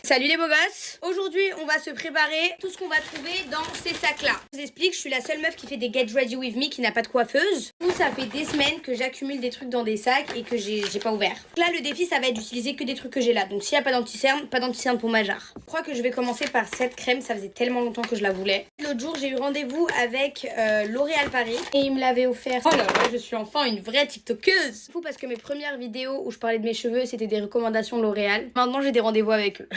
Salut les beaux gosses. Aujourd'hui on va se préparer tout ce qu'on va trouver dans ces sacs là. Je vous explique, je suis la seule meuf qui fait des get ready with me qui n'a pas de coiffeuse. Tout ça fait des semaines que j'accumule des trucs dans des sacs et que j'ai pas ouvert. Là le défi ça va être d'utiliser que des trucs que j'ai là. Donc s'il n'y a pas d'anti-cerne, pas d'anti-cerne pour ma jarre. Je crois que je vais commencer par cette crème, ça faisait tellement longtemps que je la voulais. L'autre jour j'ai eu rendez-vous avec L'Oréal Paris et il me l'avait offert. Oh là là, je suis enfin une vraie tiktokeuse. C'est fou parce que mes premières vidéos où je parlais de mes cheveux c'était des recommandations de L'Oréal. Maintenant j'ai des rendez-vous avec eux.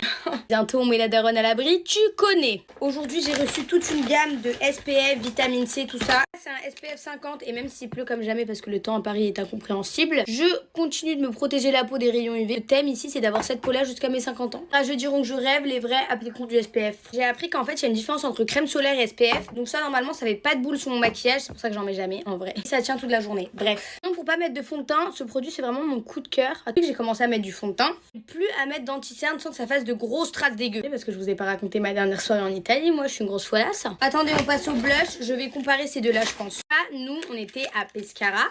Bientôt on met la daronne à l'abri, tu connais. Aujourd'hui j'ai reçu toute une gamme de SPF, vitamine C, tout ça. C'est un SPF 50 et même s'il pleut comme jamais parce que le temps à Paris est incompréhensible, je continue de me protéger la peau des rayons UV. Le thème ici c'est d'avoir cette peau là jusqu'à mes 50 ans. Là je diront que je rêve, les vrais appliqueront du SPF. J'ai appris qu'en fait il y a une différence entre crème solaire et SPF. Donc ça normalement ça fait pas de boule sur mon maquillage, c'est pour ça que j'en mets jamais en vrai. Et ça tient toute la journée, bref. Donc pour pas mettre de fond de teint, ce produit c'est vraiment mon coup de cœur. Depuis que j'ai commencé à mettre du fond de teint, plus à mettre d'anti-cerne sans que ça fasse de grosses traces dégueu. Parce que je vous ai pas raconté ma dernière soirée en Italie, moi je suis une grosse follasse. Attendez, on passe au blush, je vais comparer ces deux là je pense. Là, nous on était à Pescara.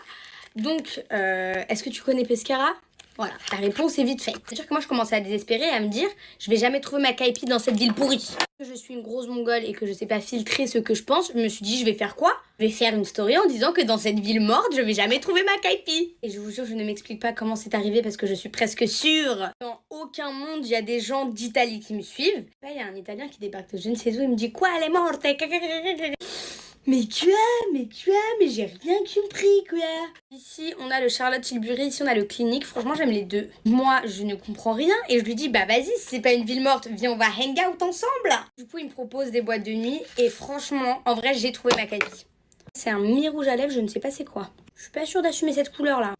Donc, est-ce que tu connais Pescara? Voilà, la réponse est vite faite. C'est-à-dire que moi je commençais à désespérer, à me dire je vais jamais trouver ma caipi dans cette ville pourrie. Je suis une grosse mongole et que je sais pas filtrer ce que je pense, je me suis dit je vais faire quoi? Je vais faire une story en disant que dans cette ville morte je vais jamais trouver ma caipi. Et je vous jure je ne m'explique pas comment c'est arrivé parce que je suis presque sûre. Dans aucun monde il y a des gens d'Italie qui me suivent. Là il y a un Italien qui débarque de je ne sais où, il me dit quoi elle est morte? Mais j'ai rien compris quoi. Ici on a le Charlotte Tilbury, ici on a le Clinique, franchement j'aime les deux. Moi je ne comprends rien et je lui dis bah vas-y si c'est pas une ville morte, viens on va hang out ensemble. Du coup il me propose des boîtes de nuit et franchement en vrai j'ai trouvé ma caipi. C'est un mi-rouge à lèvres, je ne sais pas c'est quoi. Je suis pas sûre d'assumer cette couleur là.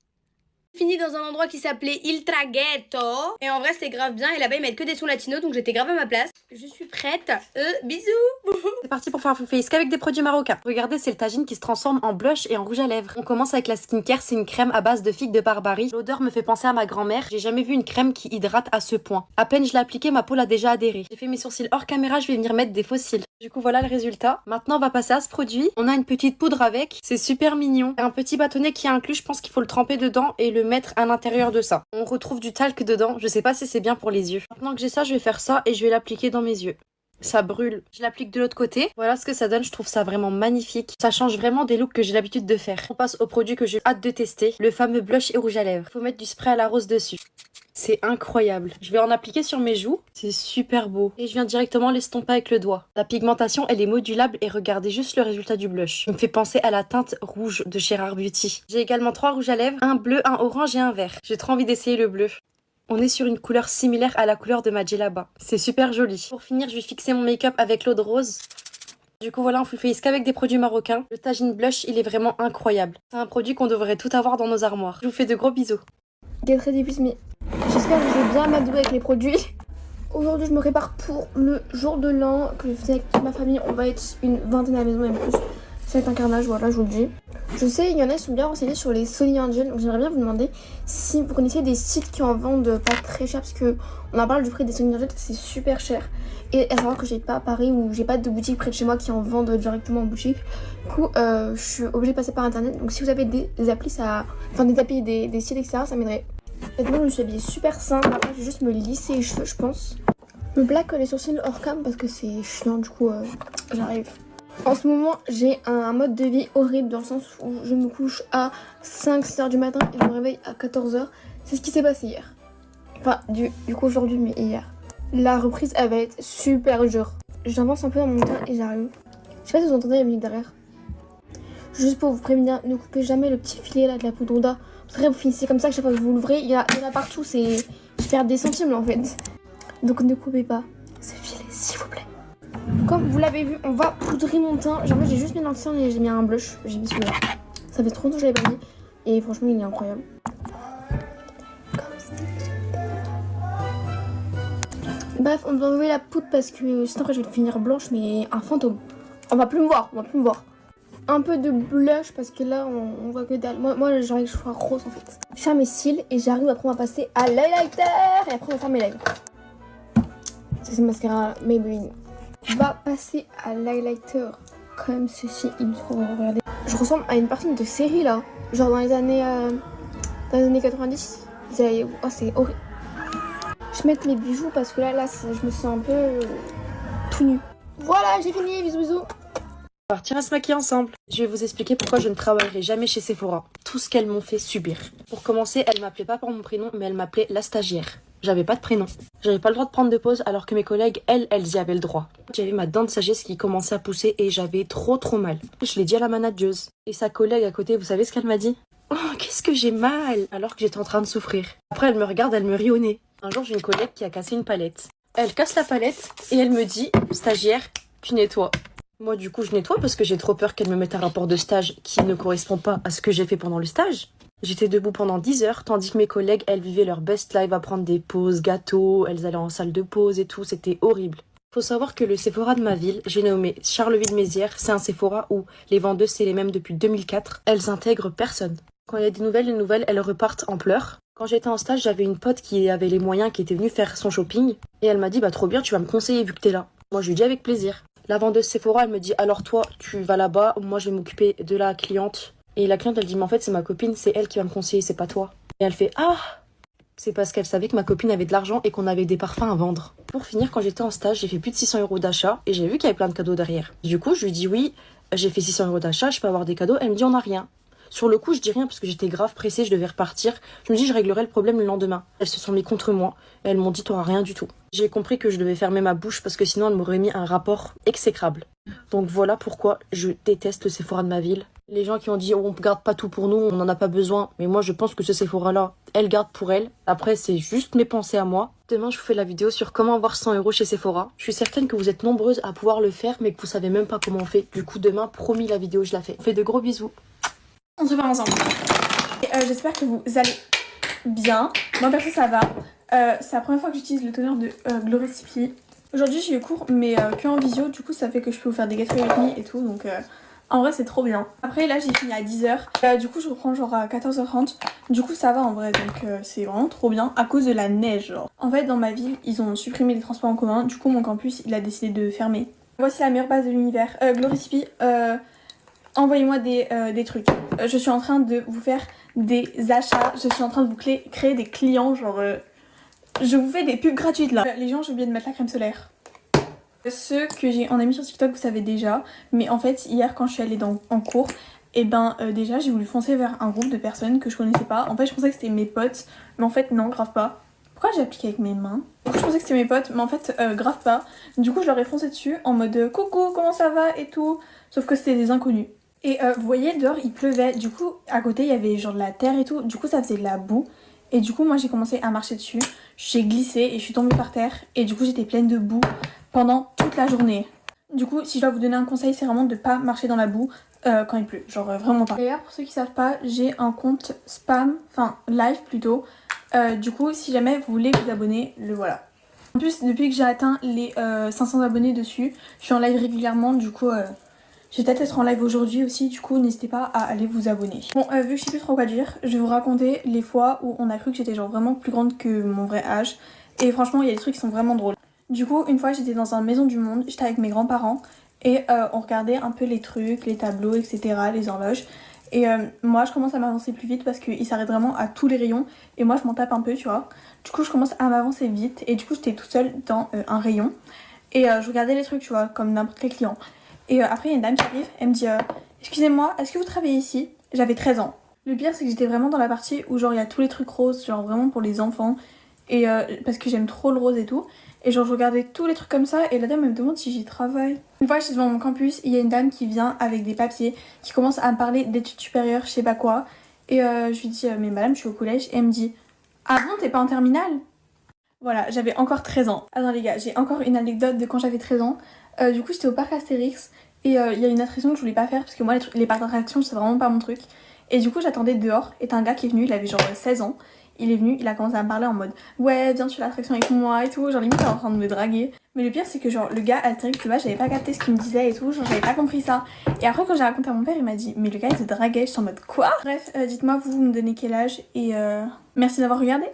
Fini dans un endroit qui s'appelait Il Traghetto. Et en vrai c'était grave bien et là-bas ils mettent que des sons latinos donc j'étais grave à ma place. Je suis prête, bisous. C'est parti pour faire un full face qu'avec des produits marocains. Regardez, c'est le tagine qui se transforme en blush et en rouge à lèvres. On commence avec la skincare, c'est une crème à base de figues de Barbarie. L'odeur me fait penser à ma grand-mère. J'ai jamais vu une crème qui hydrate à ce point. À peine je l'ai appliquée, ma peau l'a déjà adhéré. J'ai fait mes sourcils hors caméra, je vais venir mettre des faux cils. Du coup voilà le résultat. Maintenant on va passer à ce produit. On a une petite poudre avec, c'est super mignon. Un petit bâtonnet qui est inclus, je pense qu'il faut le tremper dedans et le mettre à l'intérieur de ça. On retrouve du talc dedans, je sais pas si c'est bien pour les yeux. Maintenant que j'ai ça, je vais faire ça et je vais l'appliquer dans mes yeux. Ça brûle. Je l'applique de l'autre côté. Voilà ce que ça donne. Je trouve ça vraiment magnifique. Ça change vraiment des looks que j'ai l'habitude de faire. On passe au produit que j'ai hâte de tester. Le fameux blush et rouge à lèvres. Faut mettre du spray à la rose dessus. C'est incroyable. Je vais en appliquer sur mes joues. C'est super beau. Et je viens directement l'estomper avec le doigt. La pigmentation, elle est modulable et regardez juste le résultat du blush. Il me fait penser à la teinte rouge de chez Rare Beauty. J'ai également 3 rouges à lèvres. Un bleu, un orange et un vert. J'ai trop envie d'essayer le bleu. On est sur une couleur similaire à la couleur de ma djellaba. C'est super joli. Pour finir, je vais fixer mon make-up avec l'eau de rose. Du coup, voilà, on full face qu'avec des produits marocains. Le tagine blush, il est vraiment incroyable. C'est un produit qu'on devrait tout avoir dans nos armoires. Je vous fais de gros bisous. Get ready with me. J'espère que je vais bien m'adouer avec les produits. Aujourd'hui, je me prépare pour le jour de l'an que je fais avec toute ma famille. On va être une vingtaine à la maison, même plus. Ça va être un carnage, voilà, je vous le dis. Je sais, il y en a qui sont bien renseignés sur les Sony Angel. Donc j'aimerais bien vous demander si vous connaissez des sites qui en vendent pas très cher. Parce que on en parle du prix des Sony Angel, c'est super cher. Et à savoir que j'ai pas à Paris ou j'ai pas de boutique près de chez moi qui en vendent directement en boutique. Du coup, je suis obligée de passer par internet. Donc si vous avez des applis, enfin des applis, des sites, etc., ça m'aiderait. Moi, je me suis habillée super simple. Après, je vais juste me lisser les cheveux, je pense. Je me plaque les sourcils hors cam parce que c'est chiant. Du coup, j'arrive. En ce moment, j'ai un mode de vie horrible dans le sens où je me couche à 5-6 heures du matin et je me réveille à 14 heures. C'est ce qui s'est passé hier. Enfin, du coup aujourd'hui, mais hier. La reprise, elle va être super dure. J'avance un peu dans mon temps et j'arrive. Je sais pas si vous entendez la musique derrière. Juste pour vous prévenir, ne coupez jamais le petit filet là de la poudre d'Oda. Après, vous finissez comme ça, que chaque fois que vous l'ouvrez, il y en a partout. Je perds des centimes là en fait. Donc ne coupez pas ce filet, s'il vous plaît. Comme vous l'avez vu, on va poudrer mon teint. Genre, moi j'ai juste mis dans le teint et j'ai mis un blush. J'ai mis celui-là. Ça fait trop longtemps que je l'avais pas mis. Et franchement, il est incroyable. Bref, on doit enlever la poudre parce que sinon après je vais finir blanche, mais un fantôme. On va plus me voir, Un peu de blush parce que là on voit que dalle. Moi j'arrive que je sois rose en fait. Je fais mes cils et j'arrive, après on va passer à l'highlighter et après on va faire mes lèvres. C'est ce mascara Maybelline. On va passer à l'highlighter comme ceci, il me faut regarder. Je ressemble à une personne de série là, genre dans les années 90. Oh, c'est horrible. Je vais mettre mes bijoux parce que là je me sens un peu tout nu. Voilà, j'ai fini, bisous bisous. Partir à se maquiller ensemble. Je vais vous expliquer pourquoi je ne travaillerai jamais chez Sephora. Tout ce qu'elles m'ont fait subir. Pour commencer, elle m'appelait pas par mon prénom, mais elle m'appelait la stagiaire. J'avais pas de prénom. J'avais pas le droit de prendre de pause alors que mes collègues, elles y avaient le droit. J'avais ma dent de sagesse qui commençait à pousser et j'avais trop mal. Je l'ai dit à la manageuse. Et sa collègue à côté, vous savez ce qu'elle m'a dit? Oh, qu'est-ce que j'ai mal! Alors que j'étais en train de souffrir. Après, elle me regarde, elle me rit au nez. Un jour, j'ai une collègue qui a cassé une palette. Elle casse la palette et elle me dit, stagiaire, tu nettoies. Moi, du coup, je nettoie parce que j'ai trop peur qu'elle me mette un rapport de stage qui ne correspond pas à ce que j'ai fait pendant le stage. J'étais debout pendant 10 heures, tandis que mes collègues, elles vivaient leur best life à prendre des pauses, gâteaux, elles allaient en salle de pause et tout, c'était horrible. Faut savoir que le Sephora de ma ville, j'ai nommé Charleville-Mézières, c'est un Sephora où les vendeuses, c'est les mêmes depuis 2004. Elles intègrent personne. Quand il y a des nouvelles, les nouvelles, elles repartent en pleurs. Quand j'étais en stage, j'avais une pote qui avait les moyens, qui était venue faire son shopping. Et elle m'a dit, bah trop bien, tu vas me conseiller vu que t'es là. Moi, je lui dis avec plaisir. La vendeuse Sephora, elle me dit, alors toi, tu vas là-bas, moi je vais m'occuper de la cliente. Et la cliente, elle dit, mais en fait, c'est ma copine, c'est elle qui va me conseiller, c'est pas toi. Et elle fait, ah! C'est parce qu'elle savait que ma copine avait de l'argent et qu'on avait des parfums à vendre. Pour finir, quand j'étais en stage, j'ai fait plus de 600 € d'achat et j'ai vu qu'il y avait plein de cadeaux derrière. Du coup, je lui dis, oui, j'ai fait 600 € d'achat, je peux avoir des cadeaux. Elle me dit, on n'a rien. Sur le coup, je dis rien parce que j'étais grave pressée, je devais repartir. Je me dis, je réglerai le problème le lendemain. Elles se sont mis contre moi et elles m'ont dit, t'auras rien du tout. J'ai compris que je devais fermer ma bouche parce que sinon, elles m'auraient mis un rapport exécrable. Donc voilà pourquoi je déteste le Sephora de ma ville. Les gens qui ont dit, oh, on garde pas tout pour nous, on n'en a pas besoin. Mais moi, je pense que ce Sephora-là, elle garde pour elle. Après, c'est juste mes pensées à moi. Demain, je vous fais la vidéo sur comment avoir 100 € chez Sephora. Je suis certaine que vous êtes nombreuses à pouvoir le faire, mais que vous savez même pas comment on fait. Du coup, demain, promis, la vidéo, je la fais. On fait de gros bisous. On se prépare ensemble. J'espère que vous allez bien. Moi perso ça va. C'est la première fois que j'utilise le toner de Glory Tipeee. Aujourd'hui j'ai eu cours mais que en visio. Du coup ça fait que je peux vous faire des get ready with me et tout. Donc en vrai c'est trop bien. Après là j'ai fini à 10h. Du coup je reprends genre à 14h30. Du coup ça va en vrai. Donc c'est vraiment trop bien à cause de la neige genre. En fait dans ma ville ils ont supprimé les transports en commun. Du coup mon campus il a décidé de fermer. Voici la meilleure base de l'univers. Glory Tipeee. Envoyez-moi des trucs. Je suis en train de vous faire des achats. Je suis en train de vous créer des clients. Genre, je vous fais des pubs gratuites là. Les gens, j'ai oublié de mettre la crème solaire. Ceux que j'ai en ami sur TikTok, vous savez déjà. Mais en fait, hier, quand je suis allée en cours, et ben déjà, j'ai voulu foncer vers un groupe de personnes que je connaissais pas. En fait, je pensais que c'était mes potes. Mais en fait, non, grave pas. Pourquoi j'ai appliqué avec mes mains? Je pensais que c'était mes potes, mais en fait, grave pas. Du coup, je leur ai foncé dessus en mode coucou, comment ça va et tout. Sauf que c'était des inconnus. Et vous voyez dehors il pleuvait, du coup à côté il y avait genre de la terre et tout, du coup ça faisait de la boue. Et du coup moi j'ai commencé à marcher dessus, j'ai glissé et je suis tombée par terre. Et du coup j'étais pleine de boue pendant toute la journée. Du coup si je dois vous donner un conseil c'est vraiment de pas marcher dans la boue quand il pleut, genre vraiment pas. D'ailleurs pour ceux qui savent pas j'ai un compte spam, enfin live plutôt. Du coup si jamais vous voulez vous abonner, le voilà. En plus depuis que j'ai atteint les 500 abonnés dessus, je suis en live régulièrement du coup... Je vais peut-être être en live aujourd'hui aussi, du coup n'hésitez pas à aller vous abonner. Bon, vu que je sais plus trop quoi dire, je vais vous raconter les fois où on a cru que j'étais genre vraiment plus grande que mon vrai âge. Et franchement, il y a des trucs qui sont vraiment drôles. Du coup, une fois j'étais dans un maison du monde, j'étais avec mes grands-parents et on regardait un peu les trucs, les tableaux, etc., les horloges. Et moi je commence à m'avancer plus vite parce qu'ils s'arrêtent vraiment à tous les rayons et moi je m'en tape un peu, tu vois. Du coup je commence à m'avancer vite et du coup j'étais toute seule dans un rayon. Et je regardais les trucs, tu vois, comme n'importe quel client. Et après il y a une dame qui arrive, elle me dit excusez-moi, est-ce que vous travaillez ici? J'avais 13 ans. Le pire c'est que j'étais vraiment dans la partie où genre il y a tous les trucs roses, genre vraiment pour les enfants. Et parce que j'aime trop le rose et tout. Et genre je regardais tous les trucs comme ça et la dame elle me demande si j'y travaille. Une fois j'étais devant mon campus, il y a une dame qui vient avec des papiers, qui commence à me parler d'études supérieures, je sais pas quoi. Et je lui dis mais madame je suis au collège et elle me dit ah bon t'es pas en terminale? Voilà, j'avais encore 13 ans. Attends les gars, j'ai encore une anecdote de quand j'avais 13 ans. Du coup j'étais au parc Astérix et il y a une attraction que je voulais pas faire parce que moi les parcs d'attraction c'est vraiment pas mon truc. Et du coup j'attendais dehors et t'as un gars qui est venu, il avait genre 16 ans. Il est venu, il a commencé à me parler en mode ouais viens sur l'attraction avec moi et tout, genre limite il est en train de me draguer. Mais le pire c'est que genre le gars Astérix là j'avais pas capté ce qu'il me disait et tout, genre j'avais pas compris ça. Et après quand j'ai raconté à mon père il m'a dit mais le gars il te draguait, j'étais en mode quoi? Bref dites-moi vous me donnez quel âge et merci d'avoir regardé.